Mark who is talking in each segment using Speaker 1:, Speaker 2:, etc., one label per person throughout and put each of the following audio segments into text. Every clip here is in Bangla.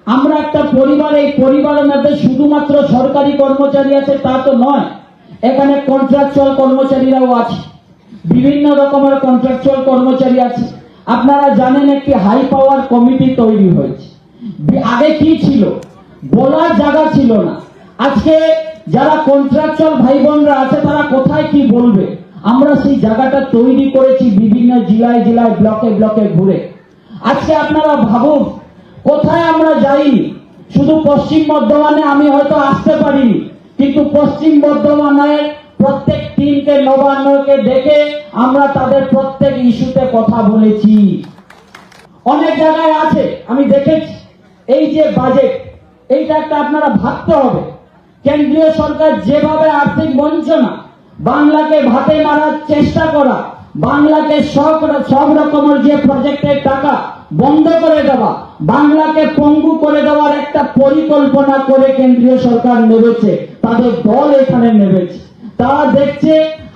Speaker 1: আমরা একটা পরিবার, এই পরিবারের মধ্যে শুধুমাত্র সরকারি কর্মচারী আছে তা তো নয়, এখানে কন্ট্রাকচুয়াল কর্মচারীরাও আছে, বিভিন্ন রকমের কন্ট্রাকচুয়াল কর্মচারী আছে। আপনারা জানেন একটি হাই পাওয়ার কমিটি তৈরি হয়েছে। আগে কি ছিল, বলার জায়গা ছিল না। আজকে যারা কন্ট্রাকচুয়াল ভাই বোনরা আছে তারা কোথায় কি বলবে, আমরা সেই জায়গাটা তৈরি করেছি বিভিন্ন জেলায় জেলায়, ব্লকে ব্লকে ঘুরে। আজকে আপনারা ভাবুন, কোথায় আমরা যাইনি। শুধু পশ্চিম বর্ধমানে আমি হয়তো আসতে পারিনি, কিন্তু পশ্চিম বর্ধমানের প্রত্যেক টিমকে, নবান্নকে দেখে আমরা তাদের প্রত্যেক ইস্যুতে কথা বলেছি। অনেক জায়গায় আছে আমি দেখেছি। এই যে বাজেট, এইটা একটা আপনারা ভাবতে হবে। কেন্দ্রীয় সরকার যেভাবে আর্থিক বঞ্চনা, বাংলাকে ভাতে মারার চেষ্টা করা, বাংলাকে সব রকমের যে প্রজেক্টের টাকা বন্ধ করে দেওয়া, বাংলাকে পঙ্গু করে দেওয়ার একটা পরিকল্পনা করে কেন্দ্রীয় সরকার নেমেছে, তাদের দল এখানে নেমেছে। তারা দেখছে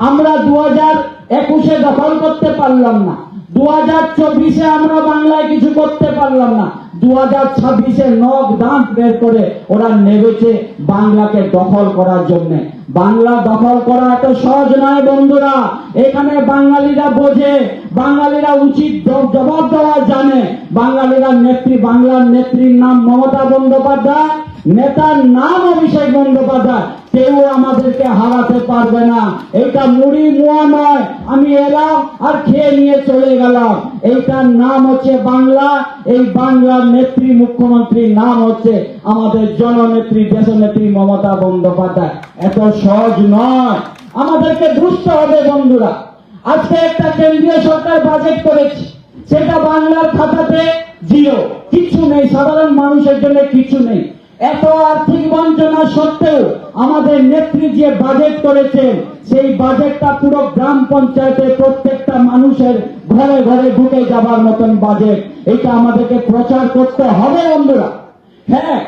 Speaker 1: আমরা 2021-এ দখল করতে পারলাম না, 2024-এ আমরা বাংলায় কিছু করতে পারলাম না, 2026-এ নখ দাঁত বের করে ওরা নেমেছে বাংলাকে দখল করার জন্য। বাংলা দখল করা এত সহজ নয় বন্ধুরা। এখানে বাঙালিরা বোঝে, বাঙালিরা উচিত জবাব দেওয়া জানে। বাঙালিরা নেত্রী, বাংলার নেত্রীর নাম মমতা বন্দ্যোপাধ্যায়, নেতার নাম অভিষেক বন্দ্যোপাধ্যায়। কেউ আমাদেরকে হারাতে পারবে না। এটা মুড়ি মুয়া নয়, আমি এলাম আর খেয়ে নিয়ে চলে গেলাম। এইটার নাম হচ্ছে বাংলা। এই বাংলার নেত্রী, মুখ্যমন্ত্রীর নাম হচ্ছে আমাদের জননেত্রী, দেশনেত্রী মমতা বন্দ্যোপাধ্যায়। এত সহজ নয়, আমাদেরকে বুঝতে হবে বন্ধুরা। আজকে একটা কেন্দ্রীয় সরকার বাজেট করেছে, সেটা বাংলার খাতাতে জিরো, কিছু নেই, সাধারণ মানুষের জন্য কিছু নেই। এত আর্থিক বঞ্চনা সত্ত্বেও আমাদের নেত্রী যে বাজেট করেছেন, সেই বাজেটটা পুরো গ্রাম পঞ্চায়েতে প্রত্যেকটা মানুষের ঘরে ঘরে ঢুকে যাবার মতন বাজেট। এটা আমাদেরকে প্রচার করতে হবে বন্ধুরা। হ্যাঁ,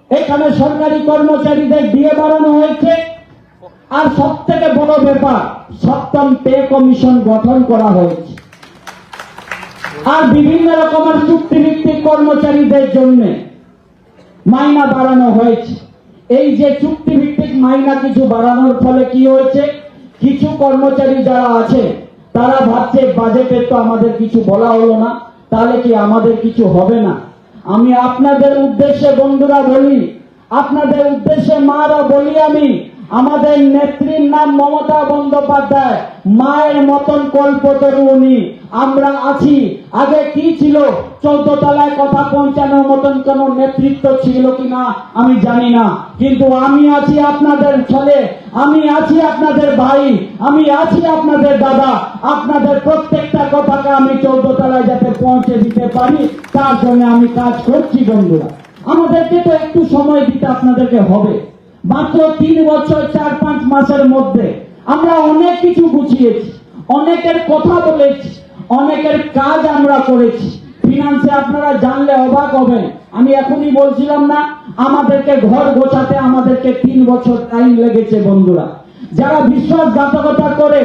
Speaker 1: এখানে সরকারি কর্মচারীদের দিয়ে বাড়ানো হয়েছে। আর সব থেকে বড় ব্যাপার, 7ম পে কমিশন গঠন করা হয়েছে। আর বিভিন্ন রকমের চুক্তিভিত্তিক কর্মচারীদের জন্য মাইনা বাড়ানো হয়েছে। এই যে চুক্তিভিত্তিক মাইনা কিছু বাড়ানোর ফলে কি হয়েছে, কিছু কর্মচারী যারা আছে তারা ভাবছে বাজেটে তো আমাদের কিছু বলা হলো না, তাহলে কি আমাদের কিছু হবে না। আমি আপনাদের উদ্দেশ্যে বন্ধুরা বলি, আপনাদের উদ্দেশ্যে মারা বলি, আমি আমাদের নেত্রীর নাম মমতা বন্দ্যোপাধ্যায়, মায়ের মতন কল্পতরু উনি। আমরা আছি। আগে কি ছিল, 14 তলায় কথা পৌঁছানোর মতন কোন নেতৃত্ব ছিল কিনা আমি জানি না, কিন্তু আমি আছি আপনাদের ছেলে, আমি আছি আপনাদের ভাই, আমি আছি আপনাদের দাদা। আপনাদের প্রত্যেকটা কথাকে আমি 14 তলায় যাতে পৌঁছে দিতে পারি, তার জন্য আমি কাজ করছি বন্ধুরা। আমাদেরকে তো একটু সময় দিতে আপনাদেরকে হবে। মাত্র 3 বছর 4-5 মাসের মধ্যে আমরা অনেক কিছু গুছিয়েছি, অনেকের কথা বলেছি, অনেকের কাজ আমরা করেছি। ফিনান্সে আপনারা জানলে অবাক হবেন। আমি এখনই বলছিলাম না, আমাদেরকে ঘর গোছাতে আমাদেরকে 3 বছর টাইম লেগেছে বন্ধুরা। যারা বিশ্বাসঘাতকতা করে,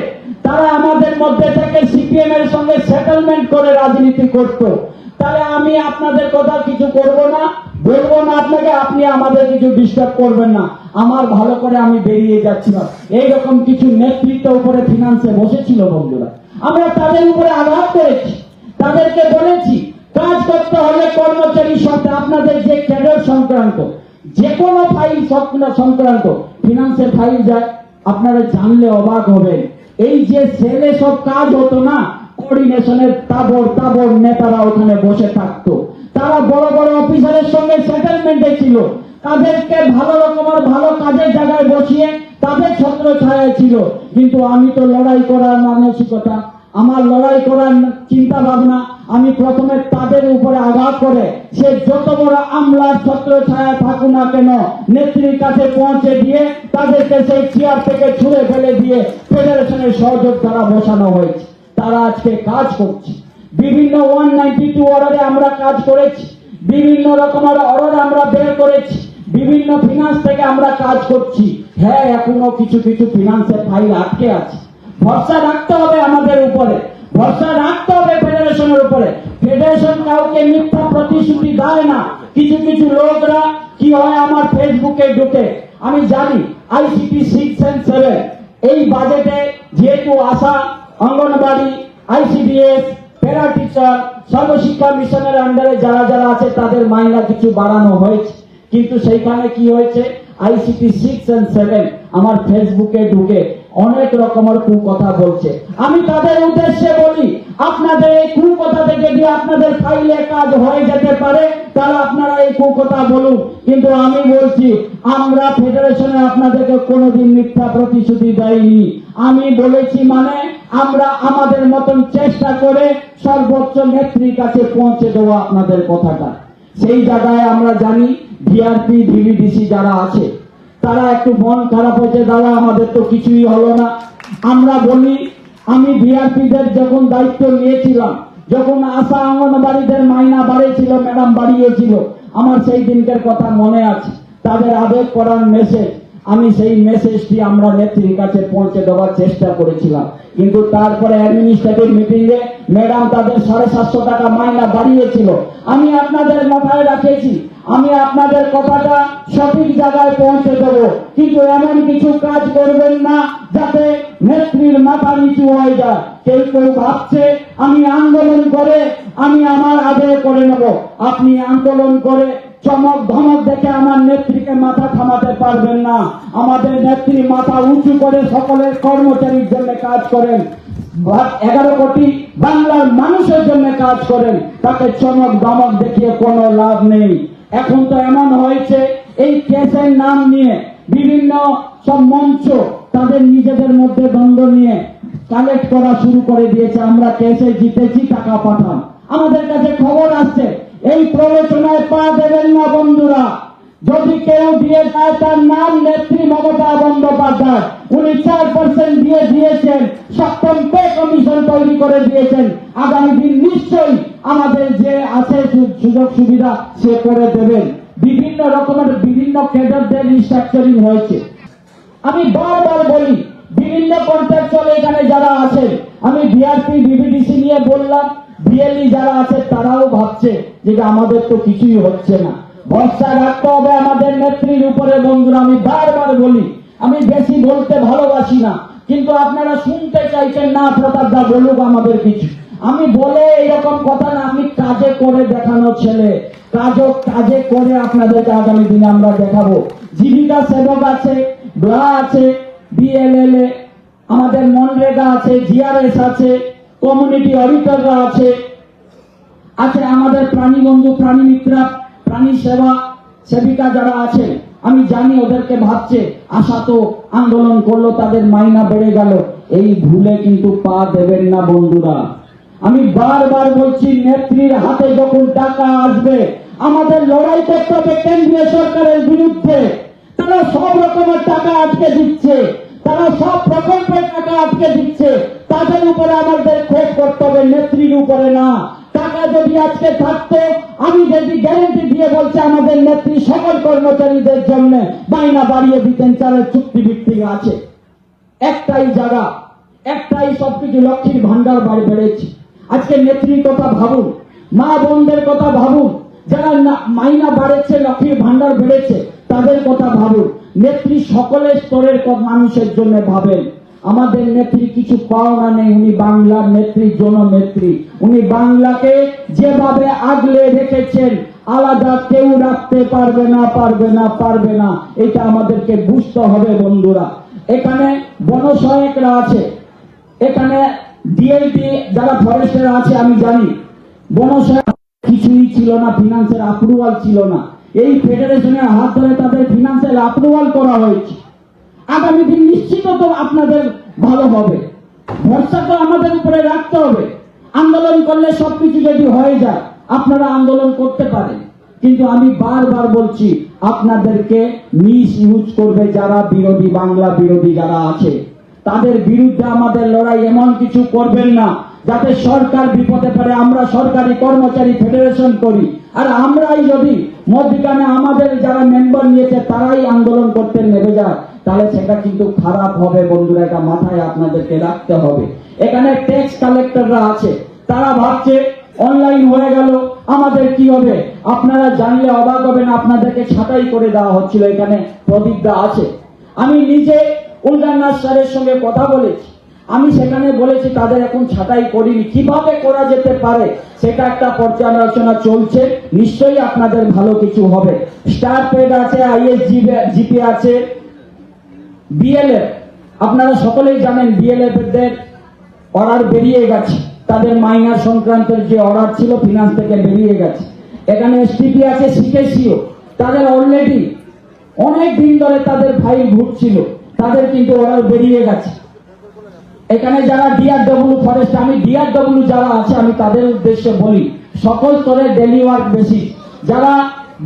Speaker 1: তারা আমাদের মধ্যে থেকে সিপিএম এর সঙ্গে সেটেলমেন্ট করে রাজনীতি করত। তাহলে আমি আপনাদের কথা কিছু করব না, বলবো না আপনাকে, আপনি আমাদের কিছু ডিস্টার্ব করবেন না, আমার ভালো করে আমি বেরিয়ে যাচ্ছিলাম। এইরকম কিছু নেতৃত্ব উপরে ফিনান্সে বসেছিল বন্ধুরা। আমরা তাদের উপরে আঘাত করেছি, তাদেরকে বলেছি কাজ করতে হলে কর্মচারীর সাথে আপনাদের যে ক্যাডার সংক্রান্ত যে কোনো ফাইল সংক্রান্ত ফিনান্সের ফাইল যায়, আপনারা জানলে অবাক হবেন। এই যে সেলে সব কাজ হতো না, কোঅর্ডিনেশনের তাবর নেতারা ওখানে বসে থাকতো। তারা বড় বড় অফিসারের সঙ্গে সেটেলমেন্টে ছিল, তাদেরকে ভালো রকমের ভালো কাজের জায়গায় বসিয়ে তাদের ছত্র ছায়ায় ছিল। কিন্তু আমি তো লড়াই করার মানসিকতা, আমার লড়াই করার চিন্তা ভাবনা, আমি প্রথমে তাদের উপরে আঘাত করে সে যত বড় আমলার ছত্র ছায়া থাকুক না কেন, নেত্রীর কাছে পৌঁছে দিয়ে তাদেরকে সেই চেয়ার থেকে ছুঁড়ে ফেলে দিয়ে ফেডারেশনের সহযোগ দ্বারা বসানো হয়েছে। তারা আজকে কাজ করছে। বিভিন্ন 192 অর্ডারে আমরা কাজ করেছি, বিভিন্ন রকমের অর্ডার আমরা বের করেছি, বিভিন্ন ফিনান্স থেকে আমরা কাজ করছি। হ্যাঁ, এখনো কিছু কিছু ফিনান্সের ফাইল আটকে আছে। ভরসা রাখতে হবে আমাদের উপরে, ভরসা রাখতে হবে ফেডারেশনের উপরে। ফেডারেশন কাউকে মিথ্যা প্রতিশ্রুতি দেয় না, কিছু কিছু লোকরা কি হয় আমার ফেসবুকে ঢুকে, আমি জানি ICT 6 and 7 এই বাজেটে যেহেতু আশা, অঙ্গনবাড়ি, ICDS, প্যারা টিচার, সর্বশিক্ষা মিশনের আন্ডারে যারা যারা আছে তাদের মাইনা কিছু বাড়ানো হয়েছে, কিন্তু সেইখানে কি হয়েছে ICT 6 and 7 আমার ফেসবুকে ঢুকে অনেক রকমের কুকথা বলছে। আমি তাদের উদ্দেশ্যে বলি, আপনাদের এই কুকথা থেকে যদি আপনাদের ফাইলে কাজ হয়ে যেতে পারে তাহলে আপনারা এই কুকথা বলুন, কিন্তু আমি বলছি আমরা ফেডারেশনে আপনাদেরকে কোনোদিন মিথ্যা প্রতিশ্রুতি দেয়নি। আমি বলেছি মানে আমরা আমাদের মতন চেষ্টা করে সর্বোচ্চ নেত্রীর কাছে পৌঁছে দেবো আপনাদের কথাটা। সেই জায়গায় আমরা জানি ভিআরপি ভিভিডিসি যারা আছে তারা একটু মন খারাপ হয়েছে, দাদা আমাদের তো কিছুই হলো না। আমরা বলি আমি ভিআরপিদের যখন দায়িত্ব নিয়েছিলাম, যখন আশা অঙ্গনবাড়িদের মাইনা বাড়িয়েছিল, ম্যাডাম বাড়িয়েছিল, আমার সেই দিনকার কথা মনে আছে। তাদের আবেগ করার মেসেজ, আমি সেই মেসেজটি আমরা নেত্রীর কাছে পৌঁছে দেওয়ার চেষ্টা করেছিলাম, কিন্তু তারপরে অ্যাডমিনিস্ট্রেটিভ মিটিংয়ে ম্যাডাম তাদের 750 টাকা মাইনা বাড়িয়েছিল। আমি আপনাদের মাথায় রাখেছি, আমি আপনাদের কথাটা সঠিক জায়গায় পৌঁছে দেব, কিন্তু এমন কিছু কাজ করবেন না যাতে নেত্রীর মাথা নিচু হয়ে যায়। কেউ কেউ ভাবছে আমি আন্দোলন করে আমি আমার আদায় করে নেব। আপনি আন্দোলন করে চমক ধমক দেখে আমার নেত্রীকে মাথা থামাতে পারবেন না। আমাদের নেত্রী মাথা উঁচু করে সকলের কর্মচারীর জন্য কাজ করেন, 11 কোটি বাংলার মানুষের জন্য কাজ করেন, তাকে চমক ধমক দেখিয়ে কোনো লাভ নেই। এখন তো এমন হয়েছে এই কেসের নাম নিয়ে বিভিন্ন সব মঞ্চ তাদের নিজেদের মধ্যে দ্বন্দ্ব নিয়ে কালেক্ট করা শুরু করে দিয়েছে, আমরা কেসে জিতেছি টাকা পাঠান। আমাদের কাছে খবর আসছে এই প্রলোচনায় পা দেবেন না বন্ধুরা। যদি কেউ দিয়ে যায় তার নাম নেত্রী মমতা বন্দ্যোপাধ্যায়। উনি 4% দিয়ে দিয়েছেন, সপ্তম পে কমিশন তৈরি করে দিয়েছেন। আগামী দিন নিশ্চয়ই আমাদের যে আছে সুযোগ সুবিধা সে করে দেবেন। বিভিন্ন রকমের বিভিন্ন ক্যাডারদের রিস্ট্রাকচারিং হয়েছে। আমি বারবার বলি বিভিন্ন কন্ট্রাকচুয়াল এখানে যারা আছে, আমি ভিআরপি ভিভিডিসি নিয়ে বললাম, বিএলই যারা আছে তারাও ভাবছে যে আমাদের তো কিছুই হচ্ছে না। ভরসা রাখতে হবে আমাদের নেত্রীর উপরে বন্ধুরা। আমি বারবার বলি, আমি বেশি বলতে ভালোবাসি না, কিন্তু আপনারা শুনতে চাইছেন না প্রতাপ দা বলুক আমাদের কিছু। আমি বলে এইরকম কথা না, আমি কাজে করে দেখানো ছেলে, কাজে করে আপনাদেরকে আগামী দিনে আমরা দেখাবো। জীবিকা সেবক আছে, ব্লা আছে, বিএলএলএ, আমাদের মনরেগা আছে, জিআরএস আছে, কমিউনিটি অডিটররা আছে, আমাদের প্রাণী বন্ধু, প্রাণী মিত্রা, প্রাণী সেবা সেবিকা যারা আছে। আমি জানি ওদেরকে ভাবছে আশা তো আন্দোলন করলো তাদের মাইনা বেড়ে গেল, এই ভুলে কিন্তু পা দেবেন না বন্ধুরা। আমি বারবার বলছি নেত্রীর হাতে যখন টাকা আসবে আমাদের লড়াই করতে হবে কেন্দ্রীয় সরকারের বিরুদ্ধে। তারা সব রকমের টাকা আটকে দিচ্ছে, তারা সব প্রকল্পের টাকা আটকে দিচ্ছে, তাদের উপরে আমাদের ক্ষোভ করতে হবে, নেত্রীর উপরে না। টাকা যদি আজকে থাকতো, আমি যদি গ্যারেন্টি দিয়ে বলছি আমাদের নেত্রী সকল কর্মচারীদের জন্য মাইনা বাড়িয়ে দিতেন। চালের চুক্তি ভিত্তিক আছে, একটাই জায়গা, একটাই সবকিছু, লক্ষ্মীর ভান্ডার বাড়ি বেড়েছে। আজকে নেত্রীর কথা ভাবুন, মা বোনদের কথা ভাবুন, যারা মাইনা বাড়েছে, লক্ষ্মীর ভান্ডার বেড়েছে, তাদের কথা ভাবুন। নেত্রী সকলের স্তরের মানুষের জন্য ভাবেন। আমাদের নেত্রী কিছু পাওনা নেই, উনি বাংলার নেত্রী, জননেত্রী। উনি বাংলাকে যেভাবে আগলে রেখেছেন আলাদা কেউ রাখতে পারবে না, পারবে না, পারবে না। এটা আমাদেরকে বুঝতে হবে বন্ধুরা। এখানে বনসহায়করা আছে, এখানে ডিএলটি যারা ফরেস্টের আছে, আমি জানি বনসহায়ক কিছুই ছিল না, ফিনান্সের অ্যাপ্রুভাল ছিল না। এই ফেডারেশনের হাত ধরে তাদের ফিনান্সিয়াল অ্যাপ্রুভাল করা হয়েছে। আগামী দিন নিশ্চিত তো আপনাদের ভালো হবে, ভরসা তো আমাদের উপরে রাখতে হবে। আন্দোলন করলে সবকিছু যদি হয়ে যায় আপনারা আন্দোলন করতে পারেন, কিন্তু আমি বারবার বলছি আপনাদেরকে মিস ইউজ করবে যারা বিরোধী, বাংলা বিরোধী যারা আছে, তাদের বিরুদ্ধে আমাদের লড়াই এমন কিছু করবেন না যাতে সরকার বিপদে পড়ে। আমরা সরকারি কর্মচারী ফেডারেশন করি, আর আমরাই যদি মধ্যখানে আমাদের যারা মেম্বার নিয়েছে তারাই আন্দোলন করতে নেমে যায় তাহলে সেটা কিন্তু খারাপ হবে বন্ধুরা। এটা মাথায় আপনাদেরকে রাখতে হবে। এখানে ট্যাক্স কালেক্টররা আছে, তারা ভাবছে অনলাইন হয়ে গেল, আমাদের কি হবে? আপনারা জানলে অবাক হবেন, আপনাদেরকে ছাঁটাই করে দেওয়া হচ্ছিল। এখানে প্রদীপদা আছে, আমি নিজে উলগান্নাথ স্যারের সঙ্গে কথা বলেছি, আমি সেখানে বলেছি তাদের এখন ছাঁটাই করিনি, কিভাবে করা যেতে পারে সেটা একটা পর্যালোচনা চলছে, নিশ্চয়ই আপনাদের ভালো কিছু হবে। স্টার পেড আছে, ISGP আছে, BLF, আপনারা সকলেই জানেন BLF এর অর্ডার বেরিয়ে গেছে, তাদের মাইনার সংক্রান্তের যে অর্ডার ছিল ফিনান্স থেকে বেরিয়ে গেছে। এখানে STP আছে, CKCO, তাদের অলরেডি অনেক দিন ধরে তাদের ফাইল ঘুরছিল, তাদের কিন্তু অর্ডার বেরিয়ে গেছে। এখানে যারা DRW ফরেস্ট, আমি DRW যারা আছে আমি তাদের উদ্দেশ্যে বলি, সকল স্তরে ডেলি ওয়ার্ক বেসিস, যারা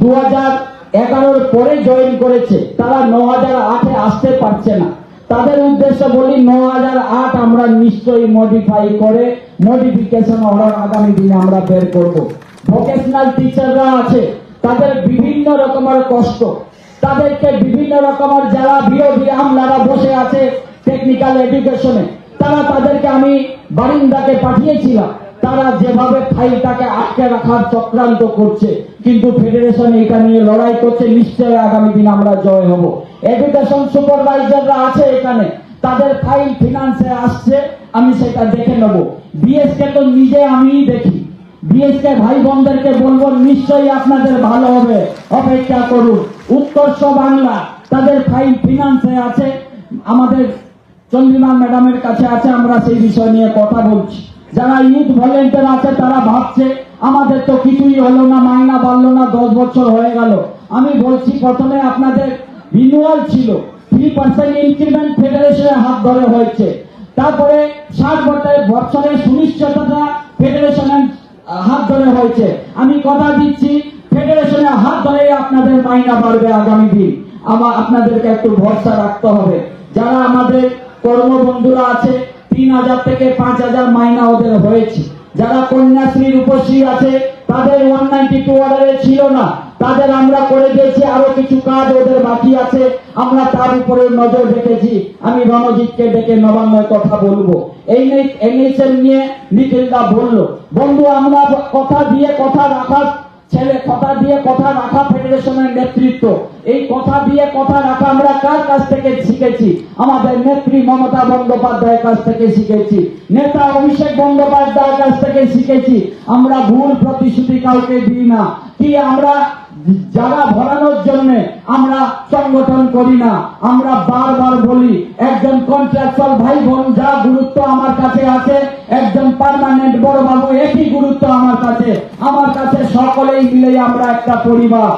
Speaker 1: 2011 পরে জয়েন করেছে তারা 9008-এ আসতে পারছে না, তাদের উদ্দেশ্যে বলি 9008 আমরা নিশ্চয়ই মডিফাই করে মডিফিকেশন অর্ডার আগামী দিনে আমরা বের করব। ভোকেশনাল টিচাররা আছে, তাদের বিভিন্ন রকমের কষ্ট, তাদেরকে বিভিন্ন রকমের যারা বিরোধী আমলারা বসে আছে টেকনিক্যাল এডুকেশনে, তাদেরকে আমি বারিন্দাকে পাঠিয়েছিলাম, তারা যেভাবে ফাইলটাকে আটকে রাখার চক্রান্ত করছে, কিন্তু ফেডারেশন এটা নিয়ে লড়াই করছে, নিশ্চয়ই আগামী দিন আমরা জয় হব। এডুকেশন সুপারভাইজাররা আছে এখানে, তাদের ফাইল ফিনান্সে আসছে, আমি সেটা দেখে নেব। বিএসকে তো নিজে আমিই দেখি, বিএসকে ভাই বোনদেরকে বলবো নিশ্চয়ই আপনাদের ভালো হবে, অপেক্ষা করুন। উৎকর্ষ বাংলা, তাদের ফাইল ফিনান্সে আছে, আমাদের চন্দ্রিমা ম্যাডামের কাছে আছে, আমরা সেই বিষয় নিয়ে কথা বলছি। যারা ইউথ ভলেন্টিয়ার আছে তারা ভাবছে আমাদের তো কিছুই হলো না, মাইনা বাড়লো না, 10 বছর হয়ে গেল। আমি বলছি প্রথমে আপনাদের রিনিউয়াল ছিল, 3% ইনক্রিমেন্ট ফেডারেশনের হাত ধরে হয়েছে, তারপরে 60 বছরের সুনিশ্চয়তা ফেডারেশনের হাত ধরে হয়েছে। আমি কথা দিচ্ছি ফেডারেশনের হাত ধরে আপনাদের মাইনা বাড়বে আগামী দিন, আপনাদেরকে একটু ভরসা রাখতে হবে। যারা আমাদের কর্মবন্ধুরা আছে 3000 থেকে 5000 মাইনা ওদের হয়েছে, যারা কন্যাশ্রী রূপশ্রী আছে তাদের 192 অর্ডারে ছিল না, তাদের আমরা করে দিয়েছি, আরো কিছু কাজ ওদের বাকি আছে, আমরা তার উপরে নজর রেখেছি। আমি রণজিৎকে ডেকে নবান্নয় কথা বলবো। এই NHM নিয়ে নিখিলদা বললো, বন্ধু আমরা কথা দিয়ে কথা রাখা ছেলে, কথা দিয়ে কথা রাখা ফেডারেশনের নেতৃত্ব, এই কথা দিয়ে কথা রাখা আমরা কার কাছ থেকে শিখেছি? আমাদের নেত্রী মমতা বন্দ্যোপাধ্যায়ের কাছ থেকে শিখেছি, নেতা অভিষেক বন্দ্যোপাধ্যায়ের কাছ থেকে শিখেছি। আমরা ভুল প্রতিশ্রুতি কাউকে দিই না, কি আমরা যারা ভরানোর জন্য আমরা সংগঠন করি না। আমরা বারবার বলি একজন কন্ট্রাকচুয়াল ভাই বোন যা গুরুত্ব আমার কাছে আছে, একজন পার্মানেন্ট বড় বাবু একই গুরুত্ব আমার কাছে সকলেই মিলে আমরা একটা পরিবার।